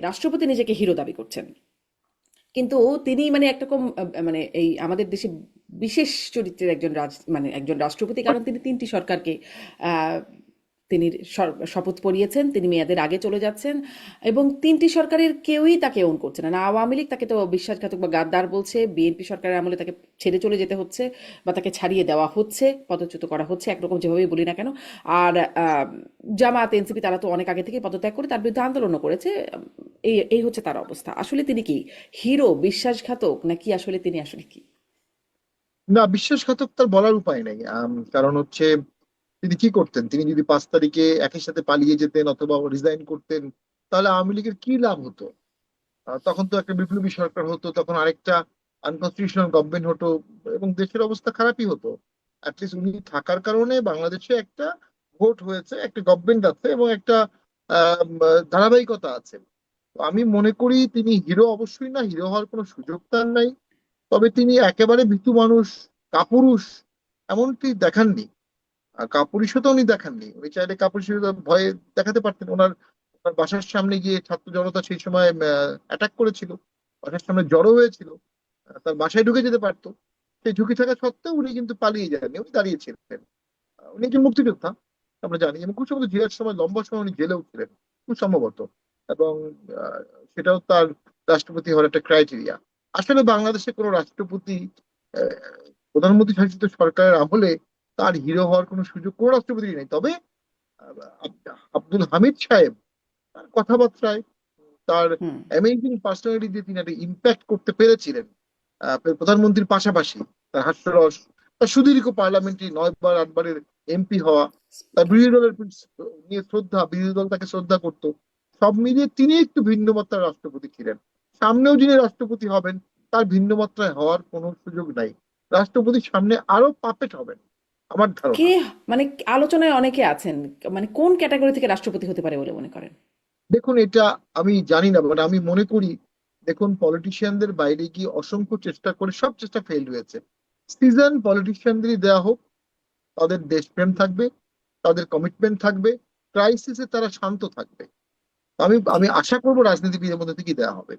রাষ্ট্রপতি নিজেকে হিরো দাবি করছেন, কিন্তু তিনি মানে একরকম মানে এই আমাদের দেশে বিশেষ চরিত্রের একজন মানে একজন রাষ্ট্রপতি, কারণ তিনি তিনটি সরকারকে আহ, তিনি শপথ পড়িয়েছেন, তিনি মেয়াদের আগে চলে যাচ্ছেন, এবং তিনটি সরকারের কেউই তাকে ওন করছে না। না আওয়ামী লীগ তাকে তো বিশ্বাসঘাতক বা গাদ্দার বলছে, বিএনপি সরকারের আমলে তাকে ছেড়ে চলে যেতে হচ্ছে বা তাকে ছাড়িয়ে দেওয়া হচ্ছে, পদচ্যুত করা হচ্ছে, একরকম যেভাবেই বলি না কেন। আর জামাত এনসিপি তারা তো অনেক আগে থেকে পদত্যাগ করে তার বিরুদ্ধে আন্দোলনও করেছে। এই এই হচ্ছে তার অবস্থা। আসলে তিনি কি হিরো, বিশ্বাসঘাতক, নাকি আসলে তিনি আসলে কি? না, বিশ্বাসঘাতক তার বলার উপায় নেই। কারণ হচ্ছে তিনি কি করতেন? তিনি যদি 5 তারিখে একই সাথে পালিয়ে যেতেন অথবা রিজাইন করতেন, তাহলে আওয়ামী লীগের কি লাভ হতো? তখন তো একটা বিপ্লবী সরকার হতো, তখন আরেকটা আনকনস্টিটিউশনাল গভর্নমেন্ট হতো, এবং দেশের অবস্থা খারাপই হতো। অ্যাটলিস্ট উনি থাকার কারণে বাংলাদেশে একটা ভোট হয়েছে, একটা গভর্নমেন্ট আছে, এবং একটা ধারাবাহিকতা আছে। তো আমি মনে করি তিনি হিরো অবশ্যই না, হিরো হওয়ার কোনো সুযোগ তার নাই। তবে তিনি একেবারে ভীতু মানুষ, কাপুরুষ এমনটি দেখাননি। আর কাপুরুষতা উনি দেখাননি। উনি চাইলে কাপুরুষতা ভয়ে দেখাতে পারতেন। ওনার ওনার বাসার সামনে গিয়ে ছাত্র জনতা সেই সময় অ্যাটাক করেছিল, বাসার সামনে জড়ো হয়েছিল, তার বাসায় ঢুকে যেতে পারতো। সেই ঝুঁকি থাকা সত্ত্বেও উনি কিন্তু পালিয়ে যাননি, উনি দাঁড়িয়েছিলেন। উনি একজন মুক্তিযোদ্ধা, আমরা জানি, এবং খুব সম্ভবত জিয়ার সময় লম্বা সময় উনি জেলেও ছিলেন, খুব সম্ভবত। এবং আহ, সেটাও তার রাষ্ট্রপতি হওয়ার একটা ক্রাইটেরিয়া। আসলে বাংলাদেশে কোনো রাষ্ট্রপতি, আহ, প্রধানমন্ত্রী শাসিত সরকারের আমলে তার হিরো হওয়ার কোনো সুযোগ কোনো রাষ্ট্রপতির নেই। তবে আব্দুল হামিদ সাহেব তার কথাবার্তায়, তার হুম। অ্যামেজিং পার্সোনালিটি দিয়ে তিনি একটা ইম্প্যাক্ট করতে পেরেছিলেন। প্রধানমন্ত্রীর পাশাপাশি তার হাস্যরস, তার সুদীর্ঘ পার্লামেন্টারি 9 বার 8 বারের এমপি হওয়া, তার স্পিকার। বিরোধী দলের নিয়ে শ্রদ্ধা, বিরোধী দল তাকে শ্রদ্ধা করতো, সব মিলিয়ে তিনি একটু ভিন্ন মাত্রার রাষ্ট্রপতি ছিলেন। সামনেও যিনি রাষ্ট্রপতি হবেন, তার ভিন্ন মাত্রায় হওয়ার কোনো সুযোগ নাই। রাষ্ট্রপতির সামনে আরো পাপেট হবেন, আমার ধারণা। কে মানে আলোচনায় অনেকে আছেন, মানে কোন ক্যাটাগরি থেকে রাষ্ট্রপতি হতে পারে বলে মনে করেন? দেখুন, এটা আমি জানি না, বাট আমি মনে করি, দেখুন, পলিটিশিয়ানদের বাইরে গিয়ে অসংখ্য চেষ্টা করে সব চেষ্টা ফেল হয়েছে। সিজন পলিটিশিয়ানদেরই দেওয়া হোক, তাদের দেশপ্রেম থাকবে, তাদের কমিটমেন্ট থাকবে, ক্রাইসিসে তারা শান্ত থাকবে। আমি জি। আমি আশা করবো রাজনীতিবিদের মধ্যে থেকেই দেওয়া হবে।